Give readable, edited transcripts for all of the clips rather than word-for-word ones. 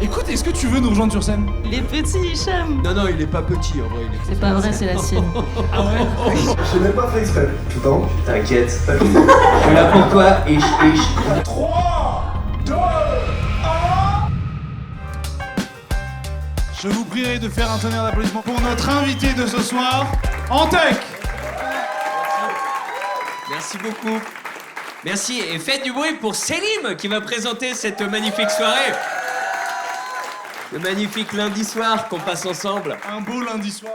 Écoute, est-ce que tu veux nous rejoindre sur scène? Il est petit, Hicham. Non, il est pas petit en vrai. C'est pas vrai, c'est la sienne. Ah ouais? J'ai même pas fait exprès, tout le temps. T'inquiète. Je suis là pour toi, ish. 3, 2, 1. Je vous prierai de faire un tonnerre d'applaudissements pour notre invité de ce soir, Antec. Merci beaucoup. Merci et faites du bruit pour Selim qui va présenter cette magnifique soirée. Le magnifique lundi soir qu'on passe ensemble. Un beau lundi soir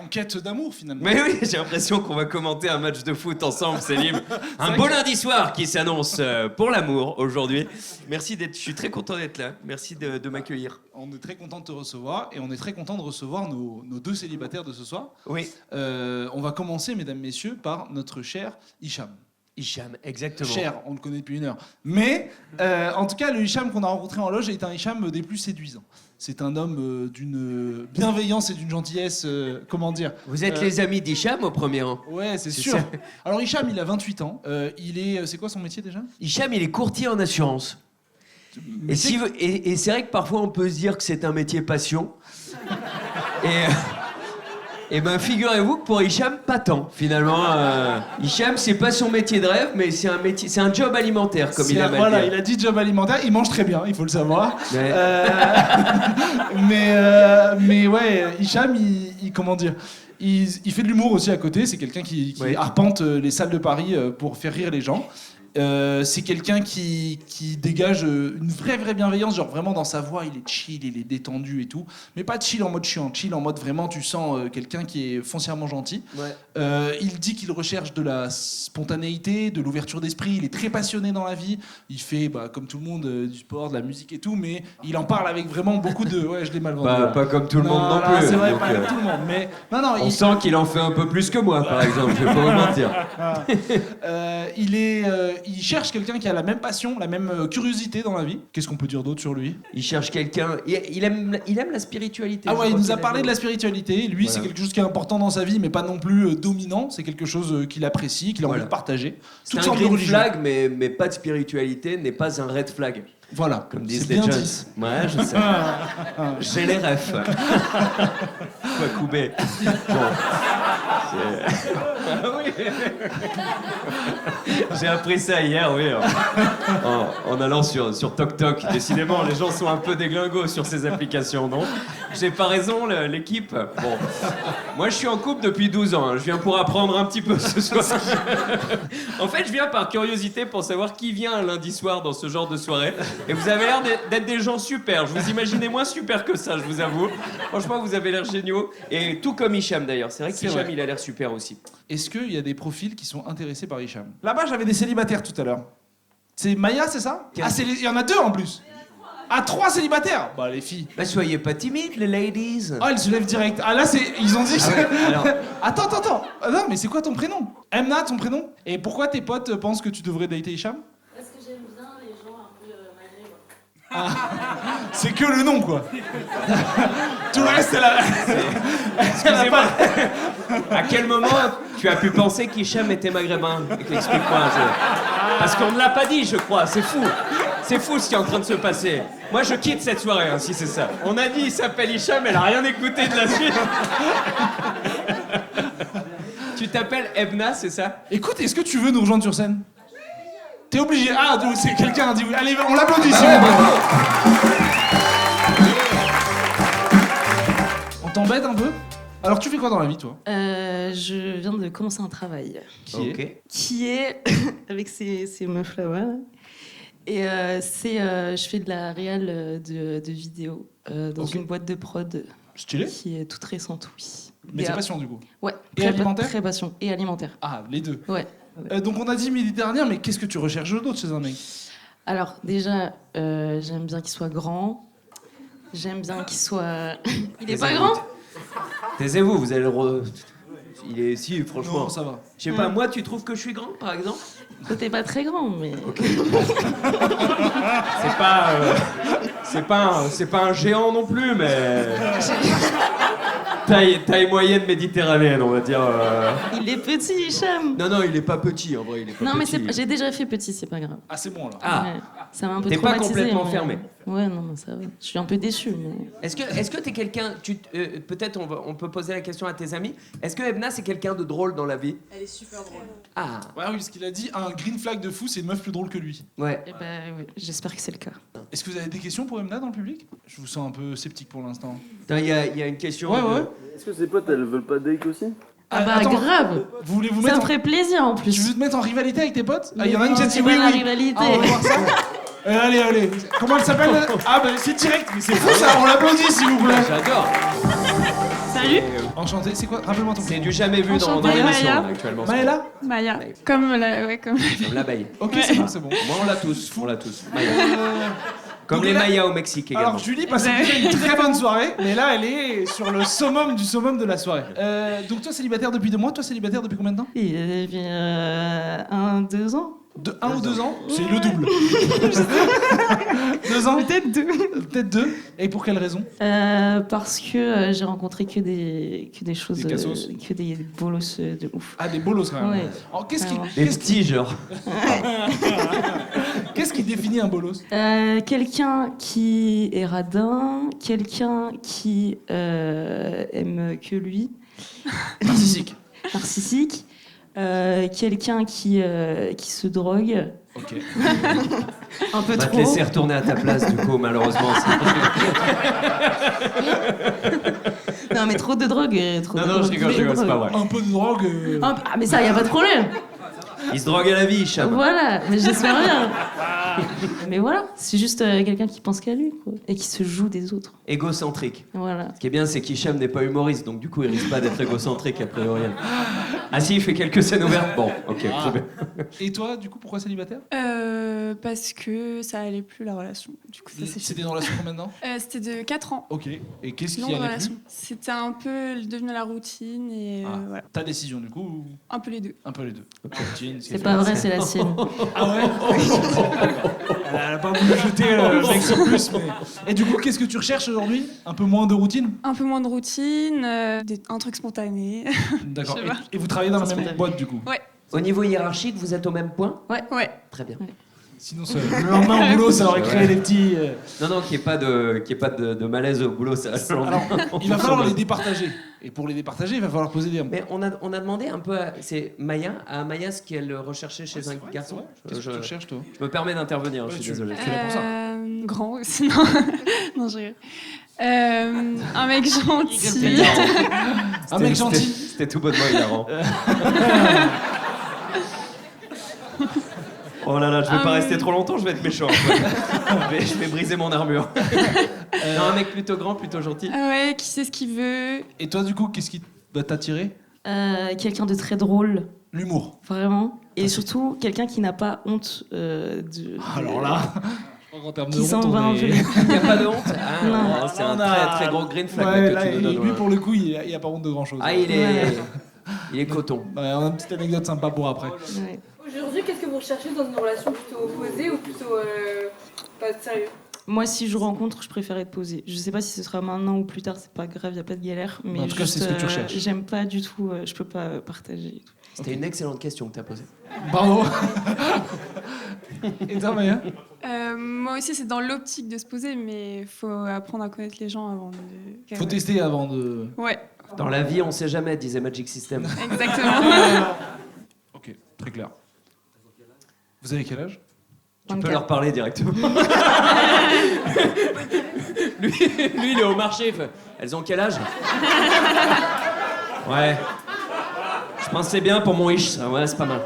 en quête d'amour finalement. Mais oui, j'ai l'impression qu'on va commenter un match de foot ensemble, Selim. Un beau lundi soir qui s'annonce pour l'amour aujourd'hui. Merci d'être, je suis très content d'être là. Merci de m'accueillir. On est très content de te recevoir et on est très content de recevoir nos deux célibataires de ce soir. Oui. On va commencer, mesdames, messieurs, par notre cher Hicham. Hicham, exactement. Cher, on le connaît depuis une heure. Mais, en tout cas, le Hicham qu'on a rencontré en loge est un Hicham des plus séduisants. C'est un homme d'une bienveillance et d'une gentillesse, comment dire. Vous êtes les amis d'Hicham au premier rang? Ouais, c'est sûr. Ça. Alors Hicham, il a 28 ans. Il est, c'est quoi son métier déjà? Hicham, il est courtier en assurance. Et, et c'est vrai que parfois on peut se dire que c'est un métier passion. Et ben figurez-vous que pour Hicham, pas tant finalement. Hicham, c'est pas son métier de rêve, mais c'est un métier, c'est un job alimentaire comme il aime voilà, dire. il a dit job alimentaire. Il mange très bien, il faut le savoir. Ouais. Mais ouais, Hicham, il comment dire, il fait de l'humour aussi à côté. C'est quelqu'un qui Ouais. arpente les salles de Paris pour faire rire les gens. C'est quelqu'un qui dégage une vraie bienveillance, genre vraiment dans sa voix, il est chill, il est détendu et tout, mais pas chill en mode chiant, chill en mode vraiment tu sens quelqu'un qui est foncièrement gentil. Ouais. Il dit qu'il recherche de la spontanéité, de l'ouverture d'esprit, il est très passionné dans la vie, il fait comme tout le monde du sport, de la musique et tout, mais il en parle avec vraiment beaucoup de... Ouais, je l'ai mal vendu. Pas comme tout le monde non plus. C'est vrai, donc, pas comme tout le monde, mais... Non, on sent qu'il en fait un peu plus que moi, par exemple, je vais pas vous mentir. Il cherche quelqu'un qui a la même passion, la même curiosité dans la vie. Qu'est-ce qu'on peut dire d'autre sur lui? Il cherche quelqu'un... Il aime la spiritualité. Ah ouais, je il crois nous a qu'il parlé aime. de la spiritualité. Lui, Voilà. c'est quelque chose qui est important dans sa vie, mais pas non plus dominant. C'est quelque chose qu'il apprécie, qu'il a envie Voilà. de partager. C'est Toutes un sortes de green religions. flag, mais pas de spiritualité, n'est pas un red flag. Voilà, Comme disent c'est les bien jeunes. dit. Ouais, je sais. J'ai les refs. Quoi couper. Bon. Ah oui. J'ai appris ça hier, oui. En allant sur TokTok. Décidément, les gens sont un peu déglingos sur ces applications, non? J'ai pas raison, l'équipe. Bon. Moi, je suis en couple depuis 12 ans. Hein. Je viens pour apprendre un petit peu ce soir. En fait, je viens par curiosité pour savoir qui vient un lundi soir dans ce genre de soirée. Et vous avez l'air d'être des gens super. Je vous imaginais moins super que ça, je vous avoue. Franchement, vous avez l'air géniaux. Et tout comme Hicham, d'ailleurs. C'est vrai C'est qu'Hicham, vrai. il a l'air super aussi. Est-ce qu'il y a des profils qui sont intéressés par Hicham? Là-bas, j'avais des célibataires tout à l'heure. C'est Maya, c'est ça? Quel- Ah, il y en a 2 en plus. Ah, 3 célibataires. Bah, les filles. Bah, soyez pas timides, les ladies. Ah, elles se lèvent direct. Ah, là, ils ont dit... Alors, Attends. Ah, non, mais c'est quoi ton prénom? Emna, ton prénom? Et pourquoi tes potes pensent que tu devrais dater Hicham? Parce que j'aime bien les gens un peu maghrébins. C'est que le nom, quoi. Tout le reste, c'est la... excusez-moi. À quel moment tu as pu penser qu'Hicham était maghrébin? Explique-moi. Parce qu'on ne l'a pas dit, je crois. C'est fou. C'est fou ce qui est en train de se passer. Moi, je quitte cette soirée, hein, si c'est ça. On a dit il s'appelle Hicham, elle a rien écouté de la suite. Tu t'appelles Ebna, c'est ça? Écoute, est-ce que tu veux nous rejoindre sur scène? T'es obligé. Ah, c'est quelqu'un a dit oui. Allez, on l'applaudit, s'il vous plaît. On t'embête un peu? Alors, tu fais quoi dans la vie, toi? Je viens de commencer un travail Ok. qui est avec ces meufs-là, ouais. Et je fais de la réal de vidéos dans Ok. une boîte de prod Stylé. qui est toute récente, oui. Mais Et, c'est passion, du coup. Ouais. Et alimentaire? Très passion. Et alimentaire. Ah, les deux. Ouais. Donc, on a dit méditerranéen, mais qu'est-ce que tu recherches d'autre chez un mec? Alors, déjà, j'aime bien qu'il soit grand. J'aime bien qu'il soit... Il est pas grand? Taisez-vous, vous allez le... Il est... Si, franchement. Non, ça va. Je sais pas, moi, tu trouves que je suis grand, par exemple? Toi, t'es pas très grand, mais... C'est pas un géant non plus, mais... taille moyenne méditerranéenne, on va dire. Il est petit, Hicham. Non, il est pas petit, en vrai, il est pas Non, mais petit. j'ai déjà fait petit, c'est pas grave. Ah, c'est bon, là. Ah, Ouais. Ça m'a un peu T'es pas traumatisé, complètement mais- fermé. Ouais, non, ça va. Je suis un peu déçue, mais... est-ce que t'es quelqu'un... peut-être on peut poser la question à tes amis. Est-ce que Ebna, c'est quelqu'un de drôle dans la vie? Elle est super drôle. Ah, Ouais, oui, ce qu'il a dit, un green flag de fou, c'est une meuf plus drôle que lui. ouais. Eh ben, oui, j'espère que c'est le cas. Est-ce que vous avez des questions pour Emna dans le public? Je vous sens un peu sceptique pour l'instant. Attends, il y a une question... Ouais. Est-ce que ses potes, elles veulent pas date aussi? Ah bah, attends, grave. vous voulez vous Ça mettre me ferait plaisir, en plus. Tu veux te mettre en rivalité avec tes potes? Ah, il y en a une qui a dit C'est oui, pas la oui. rivalité. Ah, on va voir ça. Allez. Comment elle s'appelle? Ah, bah c'est direct. Mais c'est fou ça, on l'applaudit s'il vous plaît. J'adore. Salut, Enchanté, c'est quoi? Rappelle-moi ton C'est prénom. du jamais vu dans Enchantée, l'émission Maya. là, actuellement. Maëla? Maya. Comme Comme l'abeille. Ok, Ouais. c'est bon. Moi, on l'a tous. Maya. Comme Donc les là- Mayas au Mexique également. Alors Julie passe déjà une très bonne soirée, mais là elle est sur le summum du summum de la soirée. Donc toi célibataire depuis 2 mois, toi célibataire depuis combien de temps? Il y avait 2 ans. De 1 ou 2 ans? C'est le double. 2 ans? Peut-être 2. Peut-être 2. Et pour quelle raison? Parce que j'ai rencontré que des choses... Des cassos. que des bolos de ouf. Ah, des bolos quand même. Ouais. Alors, qu'est-ce qui, Vraiment. Les petits, genre. qu'est-ce qui définit un bolos? Quelqu'un qui est radin, quelqu'un qui aime que lui, Narcissique. narcissique, quelqu'un qui se drogue Ok. un peu On va te trop. laisser retourner à ta place, du coup, malheureusement. Non mais trop de drogue. Trop Non, de non, drogue, je rigole, trop de c'est pas drogue. vrai. Un peu de drogue. Ah mais ça y a pas de problème. Il se drogue à la vie, Cham. Voilà, mais j'espère bien. Mais voilà, c'est juste quelqu'un qui pense qu'à lui quoi, et qui se joue des autres. Égocentrique. Voilà. Ce qui est bien, c'est qu'Hicham n'est pas humoriste, donc du coup, il risque pas d'être égocentrique a priori. Ah si, il fait quelques scènes ouvertes. Bon, ok, très bien. Et toi, du coup, pourquoi célibataire? parce que ça allait plus la relation. Du coup, ça s'est fait. C'était une relation combien de temps? C'était de 4 ans. Ok. Et qu'est-ce qui Longue allait relation. plus? C'était un peu devenu la routine et Ah. voilà. Ta décision, du coup, ou Un peu les deux. un peu les deux? Routine, C'est pas vrai, c'est la sienne. Ah ouais? Elle a pas voulu jeter le mec sur plus, mais... Et du coup, qu'est-ce que tu recherches aujourd'hui? Un peu moins de routine? Un peu moins de routine, un truc spontané. D'accord. Je sais pas. Et vous travaillez dans la Ça se même fait. boîte, du coup? Ouais. Au niveau hiérarchique, vous êtes au même point? Ouais. Très bien. Sinon, le lendemain au boulot, ça aurait créé des petits... Non, qu'il n'y ait pas de malaise au boulot, ça. Alors, il va falloir les départager. Et pour les départager, il va falloir poser des... Mais on a demandé un peu à Maya ce qu'elle recherchait chez un garçon. Qu'est-ce que tu recherches, toi? Je me permets d'intervenir, Ouais, je suis tu- désolé. Tu l'as pour ça. Grand aussi, non. Non, je rigole. Un mec gentil. Un mec gentil. C'était tout bonnement hilarant. Oh là là, je vais pas rester trop longtemps, je vais être méchant. Je vais briser mon armure. Non, un mec plutôt grand, plutôt gentil. Ah ouais, qui sait ce qu'il veut. Et toi, du coup, qu'est-ce qui va t'attirer? Quelqu'un de très drôle, L'humour. vraiment. Et surtout, quelqu'un qui n'a pas honte de... Alors là... En termes de Qui honte, s'en va on un peu. est... Il n'y a pas de honte. Ah, Non. non, c'est un On a- très très gros green flag Ouais, là, là, que tu nous donnes. lui, pour le coup, il y a pas honte de grand-chose. Ah, il est coton. Ouais, on a une petite anecdote sympa pour après. Ouais. Aujourd'hui, qu'est-ce que vous recherchez dans une relation plutôt opposée ou plutôt pas sérieux? Moi, si je rencontre, je préfère être posée. Je sais pas si ce sera maintenant ou plus tard, c'est pas grave, y a pas de galère. Mais En tout cas, c'est ce que tu recherches. J'aime pas du tout, je peux pas partager. et tout. C'était une excellente question que tu as posée. Bravo. Et toi, Maya? Moi aussi, c'est dans l'optique de se poser, mais faut apprendre à connaître les gens avant de. Faut tester avant de... Ouais, Dans la vie, on sait jamais, disait Magic System. exactement. Ok, très clair. Vous avez quel âge? Tu peux 24. leur parler directement. lui, il est au marché. Il fait, elles ont quel âge? Ouais. Je pense que c'est bien pour mon ish, ça. Ouais, c'est pas mal.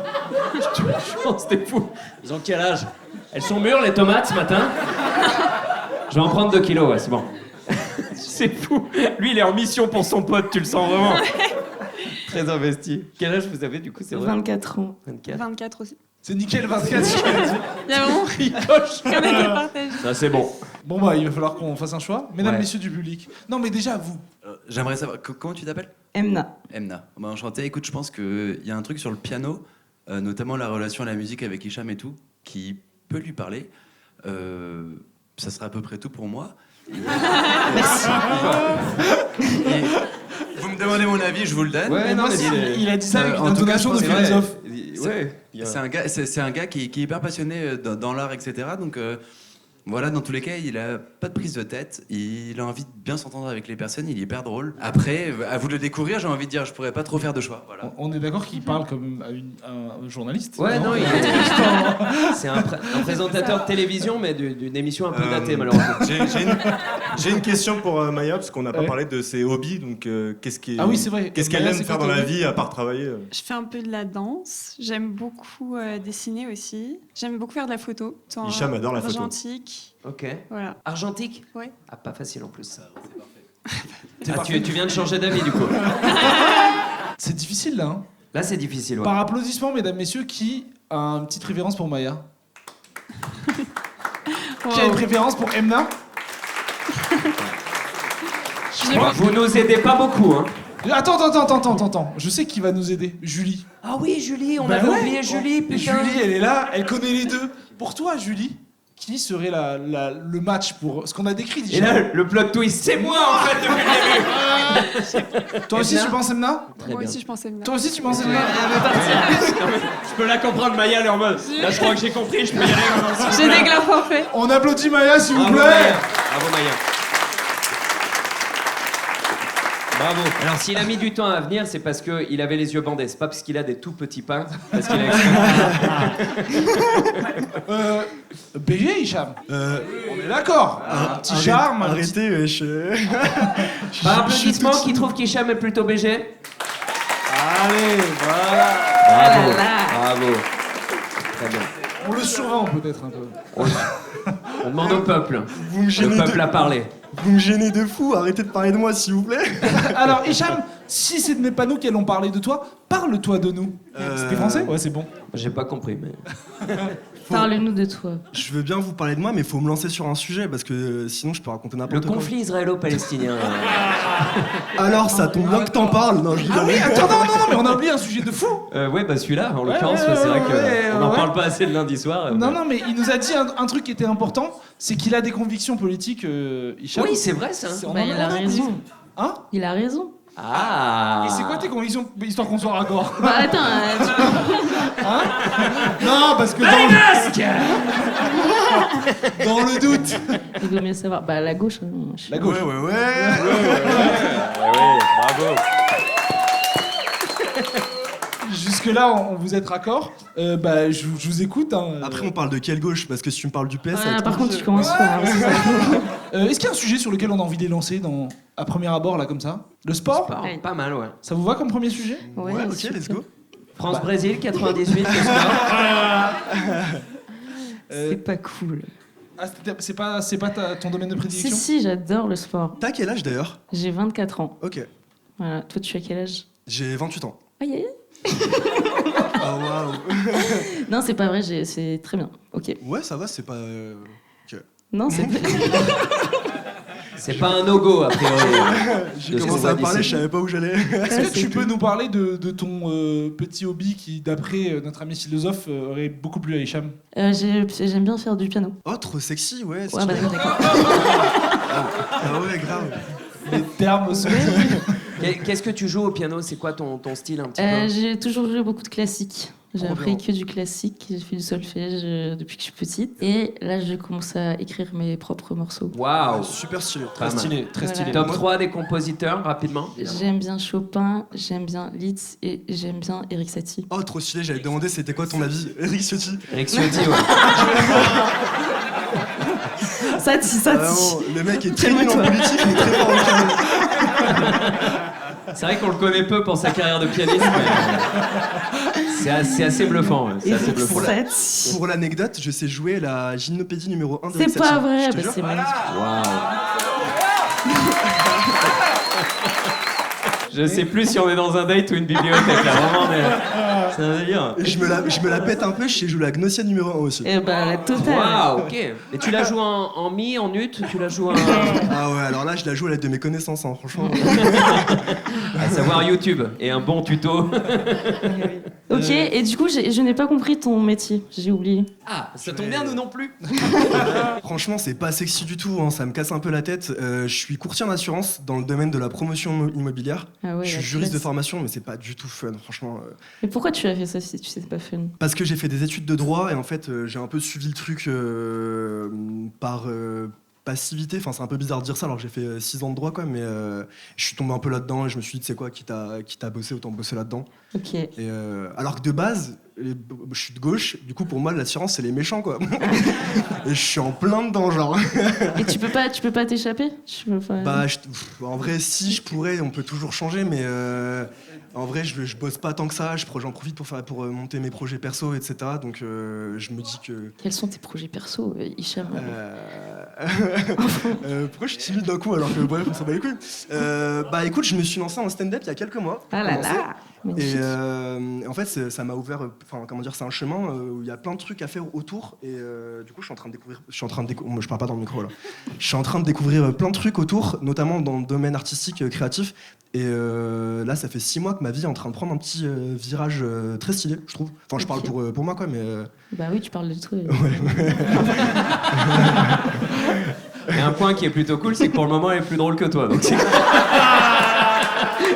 Je pense que c'était fou. Ils ont quel âge? Elles sont mûres, les tomates, ce matin? Je vais en prendre 2 kilos, ouais, c'est bon. C'est fou. Lui, il est en mission pour son pote, tu le sens vraiment. Très investi. Quel âge vous avez, du coup, c'est vrai? 24 ans. 24. 24 aussi. C'est nickel, 24. Il y a vraiment Il coche. rien à été partagé. Ça, c'est bon. Bon, bah, il va falloir qu'on fasse un choix. Mesdames, Ouais. messieurs du public. Non, mais déjà, vous. J'aimerais savoir, comment tu t'appelles? Emna. Emna. Bah, enchanté. Écoute, je pense qu'il y a un truc sur le piano, notamment la relation à la musique avec Hicham et tout, qui peut lui parler. Ça serait à peu près tout pour moi. Merci. Vous me demandez mon avis, je vous le donne. Ouais, Et non, moi, mais il a dit ça avec une en tout cas, je intonation de pense que c'est philosophe. Ouais. C'est un gars qui est hyper passionné dans l'art, etc. Donc voilà, dans tous les cas, il a pas de prise de tête. Il a envie de bien s'entendre avec les personnes. Il est hyper drôle. Après, à vous de le découvrir. J'ai envie de dire, je pourrais pas trop faire de choix. Voilà. On est d'accord qu'il parle comme un journaliste. Ouais, non, c'est un présentateur de télévision, mais d'une émission un peu datée, malheureusement. J'ai une question pour Maya, parce qu'on n'a pas Ouais. parlé de ses hobbies. Donc, qu'est-ce Ah oui, c'est vrai. qu'est-ce qu'elle Maya, aime c'est faire quoi dans ton la hobby vie à part travailler Je fais un peu de la danse. J'aime beaucoup dessiner aussi. J'aime beaucoup faire de la photo. Tant, Hicham adore la photo. argentique. Ok. Voilà. Argentique? Ouais. Ah, pas facile en plus. C'est parfait. parfait. Tu viens de changer d'avis, du coup. C'est difficile là. Hein. Là, c'est difficile, ouais. Par applaudissement, mesdames, messieurs, qui a une petite préférence pour Maya? Qui a une préférence pour Emna? Vous nous aidez pas beaucoup, hein. Attends. Je sais qui va nous aider. Julie. Ah oui, Julie, on Bah avait ouais. oublié Julie, putain. Julie, elle est là, elle connaît les deux. Pour toi, Julie, qui serait le match pour ce qu'on a décrit Et déjà? là, le plot twist, c'est moi, en fait, depuis le début. Toi aussi, Emna tu penses Emna? Moi aussi, je pensais bien. Toi aussi, tu penses Emna? Je peux la comprendre, Maya, elle est en mode. Là, je crois que j'ai compris, je peux y aller. J'ai des glaces forfaits. On applaudit Maya, s'il vous Bravo, plaît. Maya. Bravo, Maya. Bravo. Alors, s'il a mis du temps à venir, c'est parce qu'il avait les yeux bandés. C'est pas parce qu'il a des tout petits pains. Parce qu'il a BG, Hicham. On est d'accord. Un petit charme. un petit- Arrêtez, Par applaudissement, qui trouve qu'Hicham est plutôt BG? Allez, voilà. Bravo. là là. Bravo. Très bien. On le survend peut-être un peu. On demande au peuple. Vous me Le gênez peuple a parlé. Vous me gênez de fou, arrêtez de parler de moi s'il vous plaît. Alors, Hicham, si ce n'est pas nous qui allons parler de toi, parle-toi de nous. C'était français? Ouais, c'est bon. J'ai pas compris, mais. Parle-nous de toi. Je veux bien vous parler de moi, mais il faut me lancer sur un sujet parce que sinon je peux raconter Le n'importe quoi. conflit israélo-palestinien. Alors ça tombe bien que t'en parles. Non, je rigole. Ah oui, attends, non, mais on a oublié un sujet de fou. Ouais, bah celui-là, en l'occurrence, ouais, c'est vrai ouais, qu'on n'en ouais. parle pas assez le lundi soir. Non, mais il nous a dit un truc qui était important, c'est qu'il a des convictions politiques, Hicham. Oui, c'est vrai ça. On Bah, en il a a dit. raison. Hein? Il a raison. Ah. Et c'est quoi tes convictions, histoire qu'on soit raccord? Bah attends, Non, parce que dans le doute. il vaut mieux savoir. Bah la gauche. La gauche. Bravo. Jusque-là, on vous êtes raccord. Bah, je vous écoute. Hein. Après on parle de quelle gauche? Parce que si tu me parles du PS, ça va Ah, être par contre, compliqué. tu commences fort. c'est ça. Est-ce qu'il y a un sujet sur lequel on a envie de les lancer à premier abord, là, comme ça? Le sport? Ouais. Pas mal, ouais. Ça vous va comme premier sujet? Ouais, ok, super. let's go. France-Brésil, 98, le score. C'est pas cool. Ah, c'est pas ton domaine de prédilection? Si, j'adore le sport. T'as quel âge d'ailleurs? J'ai 24 ans. Ok. Voilà. Toi, tu as quel âge? J'ai 28 ans. Aïe, aïe. Oh waouh. Non, c'est pas vrai, c'est très bien. Ok. Ouais, ça va, c'est pas. Non, c'est pas. C'est pas un no-go, a priori. J'ai De ce qu'on commencé voit à parler, d'ici. je savais pas où j'allais. Est-ce que tu peux nous parler de ton petit hobby qui, d'après notre ami philosophe, aurait beaucoup plu à Hicham? J'aime bien faire du piano. Oh, trop sexy, ouais. Ouais, bah, d'accord. Ah ouais, grave. Les termes sont... Qu'est-ce que tu joues au piano? C'est quoi ton style un petit peu? J'ai toujours joué beaucoup de classiques. J'ai Trop appris bien. que du classique. J'ai fait du solfège depuis que je suis petite. Et là, je commence à écrire mes propres morceaux. Waouh. Super stylé. Pas mal. très Voilà. Top 3 des compositeurs, rapidement. J'aime bien Chopin, j'aime bien Liszt et j'aime bien Erik Satie. Oh, trop stylé, j'avais demandé c'était quoi ton avis. Eric Ciotti. Eric Ciotti, ouais. Satie. Vraiment, le mec est très Calme-toi. nul en politique, mais très fort en piano. C'est vrai qu'on le connaît peu pour sa carrière de pianiste, mais c'est assez bluffant. Ouais. C'est assez Erik bluffant. Satie. Pour l'anecdote, je sais jouer la gymnopédie numéro 1 de C'est Eric pas Satie. vrai, Je te bah, jure. c'est magnifique. Waouh. Je sais plus si on est dans un date ou une bibliothèque, là, vraiment, mais c'est un délire. Et je me la pète un peu, je sais jouer la Gnosia numéro 1 aussi. Et bah, la totale. Waouh, ok. Et tu la joues en mi, en ut, tu la joues en... Ah ouais, alors là, je la joue à l'aide de mes connaissances, hein, franchement. À savoir YouTube et un bon tuto. Ok, et du coup, je n'ai pas compris ton métier, j'ai oublié. Ah, ça tombe bien, nous non plus. Franchement, c'est pas sexy du tout, hein, ça me casse un peu la tête. Je suis courtier en assurance dans le domaine de la promotion immobilière. Ah ouais, Je suis la juriste de classe. formation, mais c'est pas du tout fun, franchement. Mais pourquoi tu as fait ça si tu sais c'est pas fun? Parce que j'ai fait des études de droit et en fait, j'ai un peu suivi le truc par passivité. Enfin, c'est un peu bizarre de dire ça alors que j'ai fait 6 ans de droit, quoi, mais je suis tombé un peu là-dedans et je me suis dit, tu sais quoi, quitte à bosser, autant bosser là-dedans. Ok. Et alors que de base, je suis de gauche, du coup, pour moi, l'assurance, c'est les méchants, quoi. Et je suis en plein dedans, genre. Et tu peux pas t'échapper? Bah, en vrai, si je pourrais, on peut toujours changer, mais en vrai, je bosse pas tant que ça. J'en profite pour monter mes projets perso, etc. Donc, je me dis que. Quels sont tes projets perso, Hicham? Pourquoi je suis timide d'un coup alors que bref, on s'en bat les couilles. Bah, écoute, je me suis lancé en stand-up il y a quelques mois. Ah là là! Et Magnifique. en fait, ça m'a ouvert. Enfin, comment dire, c'est un chemin où il y a plein de trucs à faire autour. Et du coup, je suis en train de découvrir. Moi, je parle pas dans le micro là. Je suis en train de découvrir plein de trucs autour, notamment dans le domaine artistique, créatif. Et là, ça fait 6 mois que ma vie est en train de prendre un petit virage très stylé, je trouve. Enfin, je parle pour moi, quoi, mais. Bah oui, tu parles de toi. Et un point qui est plutôt cool, c'est que pour le moment, elle est plus drôle que toi. Donc c'est...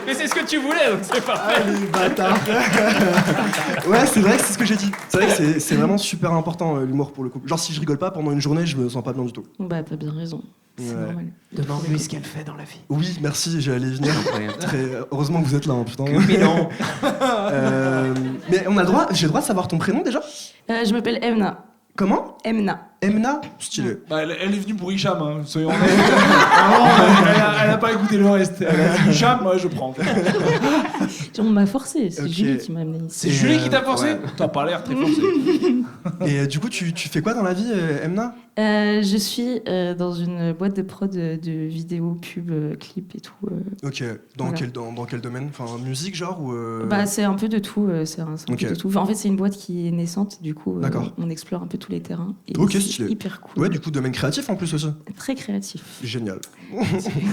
Mais c'est ce que tu voulais, donc c'est parfait. Ah, les bâtards. Ouais, c'est vrai que c'est ce que j'ai dit. C'est vrai que c'est vraiment super important, l'humour, pour le coup. Genre, si je rigole pas pendant une journée, je me sens pas bien du tout. Bah t'as bien raison. C'est Ouais. normal. Demande-lui ce qu'elle fait dans la vie. Oui, merci, j'allais venir. Heureusement que vous êtes là, hein, putain. Mais non. Mais j'ai le droit de savoir ton prénom déjà? Je m'appelle Emna. Comment? Emna. Emna? Stylé. Bah, elle est venue pour Hicham, hein. Soyons honnêtes. Elle a pas écouté le reste. Elle a dit Hicham, moi je prends. On m'a forcé, c'est Ok. Julie qui m'a amené ici. C'est Julie qui t'a forcé? Ouais. T'as pas l'air très forcé. Et du coup, tu fais quoi dans la vie, Emna? Je suis dans une boîte de prod de vidéos, pubs, clips et tout. Ok, dans Voilà. dans quel domaine? Enfin, musique, genre ou Bah, c'est un peu de tout. C'est un Ok. peu de tout. Enfin, en fait, c'est une boîte qui est naissante, du coup, D'accord. on explore un peu tous les terrains. Et Ok, c'est stylé. hyper cool. Ouais, du coup, domaine créatif en plus aussi. Très créatif. Génial.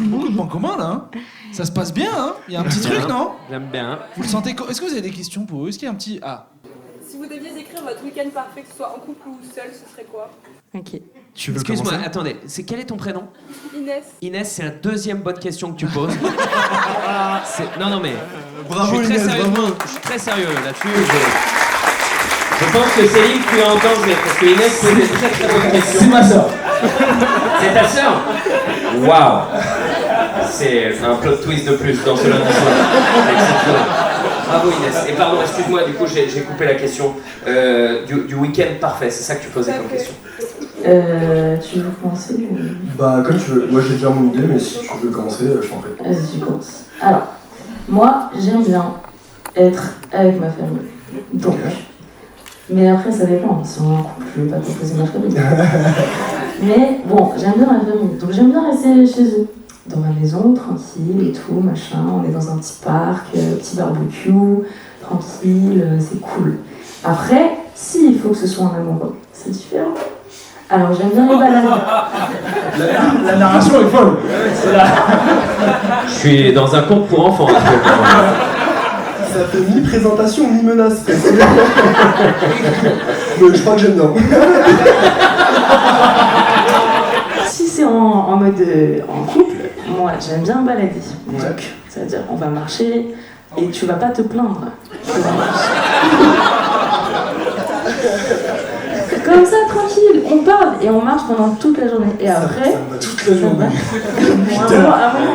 Beaucoup de points communs là. Hein. Ça se passe bien, hein. Il y a un petit truc, non? J'aime bien. Vous le sentez? Est-ce que vous avez des questions pour eux? Est-ce qu'il y a un petit. Ah. Si vous deviez décrire votre week-end parfait, que ce soit en couple ou seul, ce serait quoi? Ok. Tu veux Excuse-moi, commencer? attendez, quel est ton prénom? Inès. Inès, c'est la deuxième bonne question que tu poses. Non, mais Bravo, je suis très Inès, sérieusement, bravo. je suis très sérieux là-dessus. Je pense que Céline, tu as entendu, parce que Inès pose des très très bonnes questions. C'est ma soeur. C'est ta sœur? Waouh! C'est un plot twist de plus dans ce lundi soir. Exceptionnel. Bravo Inès. Et pardon, excuse-moi, du coup j'ai coupé la question du week-end parfait. C'est ça que tu posais comme question. Tu veux commencer ou... Bah, comme tu veux. Moi, j'ai déjà mon idée, mais si tu veux commencer, je t'en prie. Vas-y, tu commences. Alors, moi, j'aime bien être avec ma famille. Donc. Mais après, ça dépend. Si on est en couple, je vais pas proposer ma famille. Mais bon, j'aime bien ma famille. Donc, j'aime bien rester chez eux. Dans ma maison, tranquille et tout, machin. On est dans un petit parc, petit barbecue, tranquille, c'est cool. Après, s'il faut que ce soit un amoureux, c'est différent. Alors, j'aime bien les balades. La narration est folle. Je suis dans un conte pour enfants. Ça fait ni présentation ni menace. Mais je crois que j'aime bien. Si c'est en mode en couple, moi j'aime bien balader. Ouais. Donc, c'est-à-dire on va marcher et tu vas pas te plaindre. Tu vas marcher. Comme ça, tranquille, on parle et on marche pendant toute la journée. Et après, Toute la journée. à un moment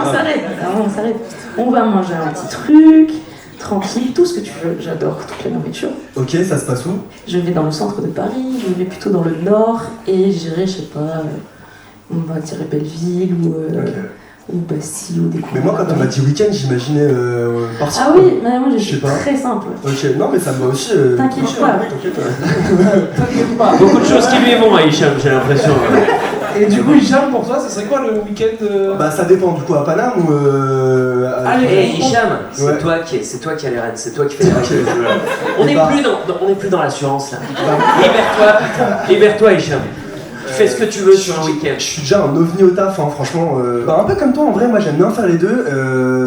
on s'arrête. On va manger un petit truc, tranquille, tout ce que tu veux. J'adore toute la nourriture. Ok, ça se passe où? Je vais dans le centre de Paris, je vais plutôt dans le nord et j'irai, je sais pas, on va dire Belleville ou Bastille ou des coins. Mais moi, quand on m'a dit week-end, j'imaginais partir. Ah oui, mais moi Je j'ai sais pas. très simple. Ok, non, mais ça me va aussi. T'inquiète toucher, pas. hein, t'inquiète pas. Beaucoup de choses qui lui vont à Hicham, j'ai l'impression. Et du coup, Hicham, pour toi, ça serait quoi le week-end Bah, ça dépend du coup à Paname ou. Allez, Hey Hicham, c'est Ouais. toi qui as les rênes, c'est toi qui fais les règles du jeu. On Bah. n'est plus dans l'assurance là. Libère-toi Hicham. fais ce que tu veux sur un week-end. Je suis déjà un ovni au taf, hein, franchement. Un peu comme toi, en vrai, moi j'aime bien faire les deux,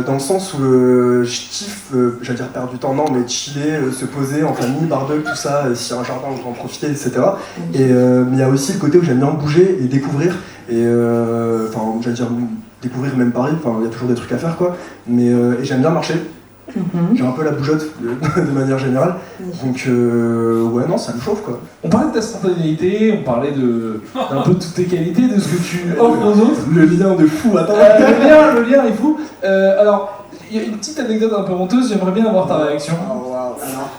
dans le sens où je kiffe, j'allais dire perdre du temps, non, mais chiller, se poser en famille, barbecue, tout ça, s'il y a un jardin, on peut en profiter, etc. Mais il y a aussi le côté où j'aime bien bouger et découvrir, et j'allais dire découvrir même Paris, il y a toujours des trucs à faire, quoi. Mais et j'aime bien marcher. J'ai un peu la bougeotte de manière générale, donc ouais, non, ça me chauffe, quoi. On parlait de ta spontanéité, on parlait d'un peu de toutes tes qualités, de ce que tu offres aux autres. Le lien de fou, attends. Le lien est fou. Alors, il y a une petite anecdote un peu honteuse, j'aimerais bien avoir ta réaction. Oh, wow.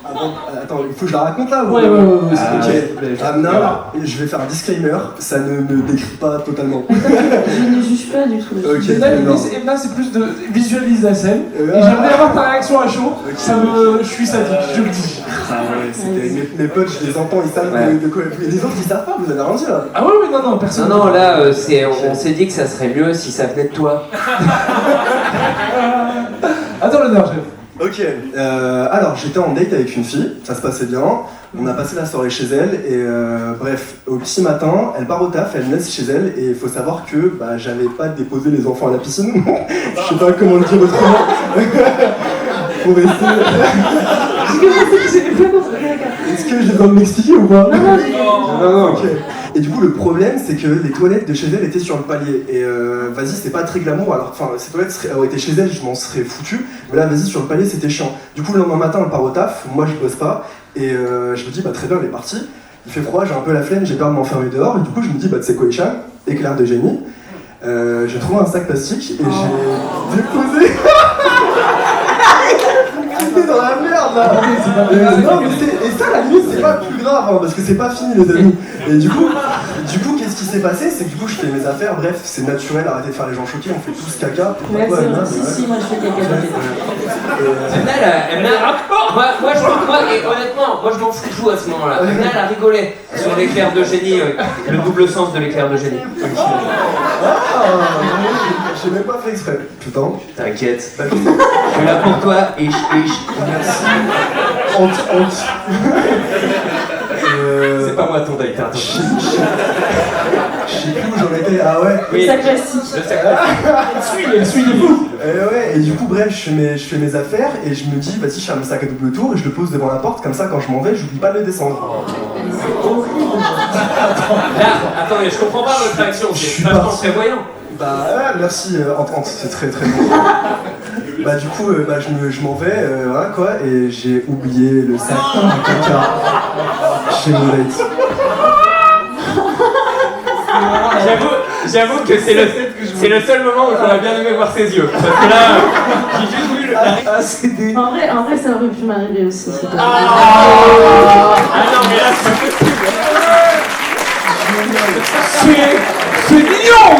Alors, attends, il faut que je la raconte là ou... Ouais, ok. Amna, je vais faire un disclaimer, ça ne me décrit pas totalement. Je ne juge pas du tout. Ok, Là, c'est plus de visualiser la scène. Et j'aimerais avoir ta réaction à chaud. Je suis sadique, je le dis. Ah ouais, c'était mes potes, je les entends, ils savent de quoi. Et les autres, ils savent pas, vous avez rien dit là. Ah oui, non, personne. Non, là, on s'est dit que ça serait mieux si ça venait de toi. Attends l'honneur, chef. Ok, alors j'étais en date avec une fille, ça se passait bien, on a passé la soirée chez elle et bref, au petit matin, elle part au taf, elle me laisse chez elle et il faut savoir que j'avais pas déposé les enfants à la piscine, je sais pas comment le dire autrement, pour rester... Est-ce que j'ai besoin de m'expliquer ou pas? Non. Ok. Et du coup, le problème, c'est que les toilettes de chez elle étaient sur le palier. Et vas-y, c'est pas très glamour. Alors, ces toilettes auraient été chez elle, je m'en serais foutu. Mais là, vas-y, sur le palier, c'était chiant. Du coup, le lendemain matin, elle part au taf. Moi, je bosse pas. Et je me dis, très bien, elle est partie. Il fait froid, j'ai un peu la flemme, j'ai peur de m'enfermer dehors. Et du coup, je me dis, tu sais quoi, Hicham, éclair de génie. J'ai trouvé un sac plastique et j'ai déposé. T'es dans la merde là! Et ça, à la limite, c'est pas plus grave, hein, parce que c'est pas fini, les amis. Et du coup, qu'est-ce qui s'est passé? C'est que du coup, je fais mes affaires, bref, c'est naturel, arrêtez de faire les gens choqués, on fait tous caca. Ouais, c'est vrai, si, moi je fais caca. Moi je m'en fous à ce moment-là. Elle a rigolé sur l'éclair de génie, le double sens de l'éclair de génie. J'ai même pas fait exprès. Putain. T'inquiète. Je suis là pour toi, Merci. Honte. C'est pas moi ton date, hein. Je sais plus où j'en étais. Ah ouais. Le sac plastique. Le sac plastique. Elle suit de fou. Et du coup, bref, je fais mes affaires et je me dis, vas-y, je fais un sac à double tour et je le pose devant la porte, comme ça, quand je m'en vais, j'oublie pas de le descendre. Là, attendez, je comprends pas votre réaction, c'est vachement prévoyant. Merci, Entente, c'est très très bon. Du coup, je m'en vais, voilà quoi, et j'ai oublié le sac de caca chez mon date. J'avoue que c'est le seul moment où j'aurais bien aimé voir ses yeux. Parce que là, j'ai juste vu le... En vrai, ça aurait pu m'arriver aussi. Ah non, mais là, c'est pas possible. C'est mignon.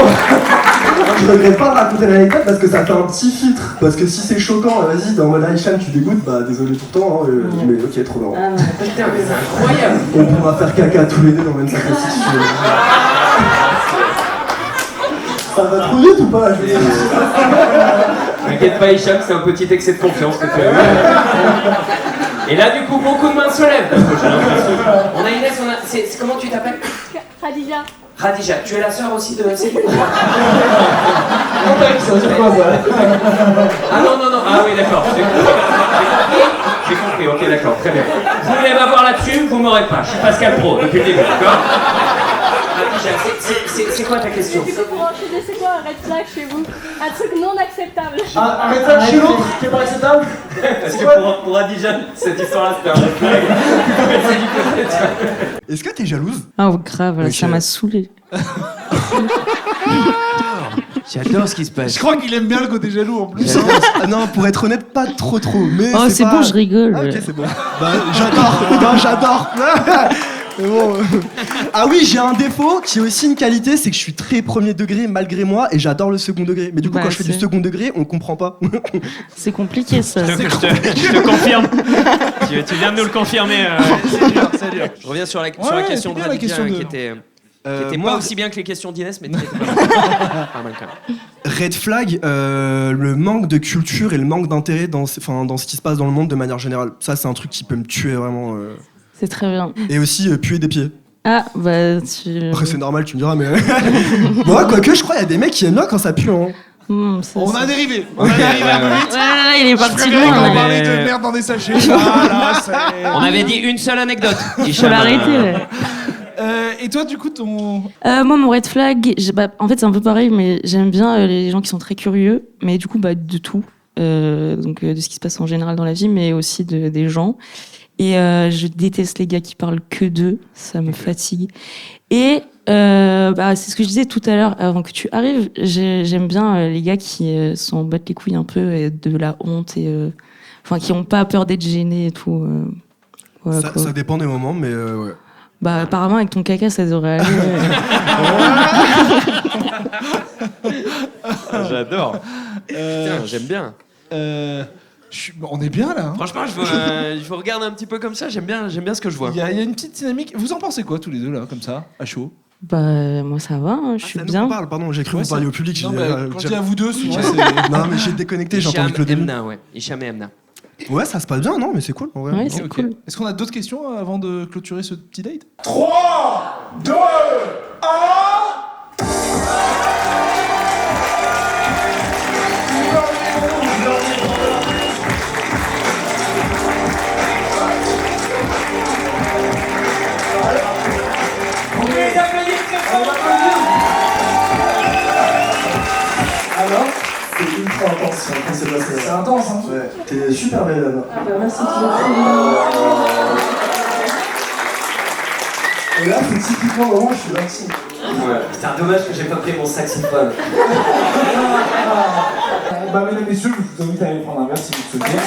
Je regrette pas de raconter l'anecdote parce que ça fait un petit filtre. Parce que si c'est choquant, vas-y, dans mode Hicham, tu dégoûtes, désolé tout le temps, hein, mais ok, trop marrant. Putain, mais c'est incroyable. On pourra faire caca tous les deux dans le même sac plastique. Ça va trop vite ou pas? T'inquiète pas, Hicham, c'est un petit excès de confiance que tu as eu. Et là, du coup, beaucoup de mains se lèvent. Parce que j'ai l'impression. On a Inès, c'est comment tu t'appelles? Khadija. Khadija, tu es la sœur aussi de Céline? Ça veut dire quoi ça? Ah non, ah oui, d'accord. J'ai compris, ok, d'accord, très bien. Vous voulez m'avoir là-dessus, vous m'aurez pas. Je suis Pascal Pro depuis le début, d'accord? Khadija, c'est quoi ta question? C'est pour enchaîner, c'est quoi un red flag chez vous? Un truc non acceptable. Un red flag chez l'autre qui est pas acceptable? Parce que pour Khadija, cette histoire-là, c'était un red flag. Est-ce que t'es jalouse? Oh, grave, Okay. ça m'a saoulée. J'adore ce qui se passe. Je crois qu'il aime bien le côté jaloux en plus. Non, pour être honnête, pas trop. Mais Oh, c'est pas... bon, je rigole. Ah, ok, c'est bon. J'adore. C'est bon. Ah oui, j'ai un défaut qui est aussi une qualité, c'est que je suis très premier degré malgré moi et j'adadore le second degré. Mais du coup, quand je fais du second degré, on comprend pas. C'est compliqué ça. Je te confirme. Tu viens de nous le confirmer. C'est dur. Je reviens sur la question de bien la Khadija, question de- qui était pas aussi bien que les questions d'Inès, mais qui était pas mal quand même. Red flag, le manque de culture et le manque d'intérêt dans ce qui se passe dans le monde de manière générale. Ça, c'est un truc qui peut me tuer vraiment. C'est très bien. Et aussi puer des pieds. Ah, bah, tu. Après, c'est normal, tu me diras, mais. Bon, quoique, je crois qu'il y a des mecs qui aiment bien quand ça pue, hein. On a dérivé. On a dérivé un peu vite. Ouais, il est parti Je préférais loin. qu'on parlait de merde dans des sachets. Voilà, On avait dit une seule anecdote. Faut l'arrêter, ouais. Et toi, du coup, ton. Moi, mon red flag, en fait, c'est un peu pareil, mais j'aime bien les gens qui sont très curieux, mais du coup, de tout. Donc, de ce qui se passe en général dans la vie, mais aussi des gens. Et je déteste les gars qui parlent que d'eux, ça me fatigue. Et c'est ce que je disais tout à l'heure, avant que tu arrives, j'aime bien les gars qui s'en battent les couilles un peu de la honte, et qui n'ont pas peur d'être gênés et tout. Voilà, Ça dépend des moments, mais ouais. Bah, apparemment, avec ton caca, ça devrait aller. J'adore. Putain, j'aime bien. On est bien là. Hein. Franchement, je vous regarde un petit peu comme ça. J'aime bien ce que je vois. Il y a une petite dynamique. Vous en pensez quoi tous les deux là, comme ça, à chaud? Bah, moi ça va, hein, je suis bien. Parle, pardon, j'ai cru que vous parliez au public. Non, quand je dis à vous deux, souvent c'est. Non, mais j'ai déconnecté, j'ai entendu que le début. Hicham et Emna. Ouais, ça se passe bien, non, mais c'est cool. En vrai. Ouais, c'est cool. Est-ce qu'on a d'autres questions avant de clôturer ce petit date? 3, 2, 1. Alors, c'est ultra intense, c'est intense, hein. Ouais, t'es super belle, Anna. Ah bah merci, Et là, c'est typiquement le moment où je suis gentil. Ouais. Putain, dommage que j'ai pas pris mon saxophone. Mesdames et messieurs, je vous invite à aller prendre un verre si vous le souhaitez.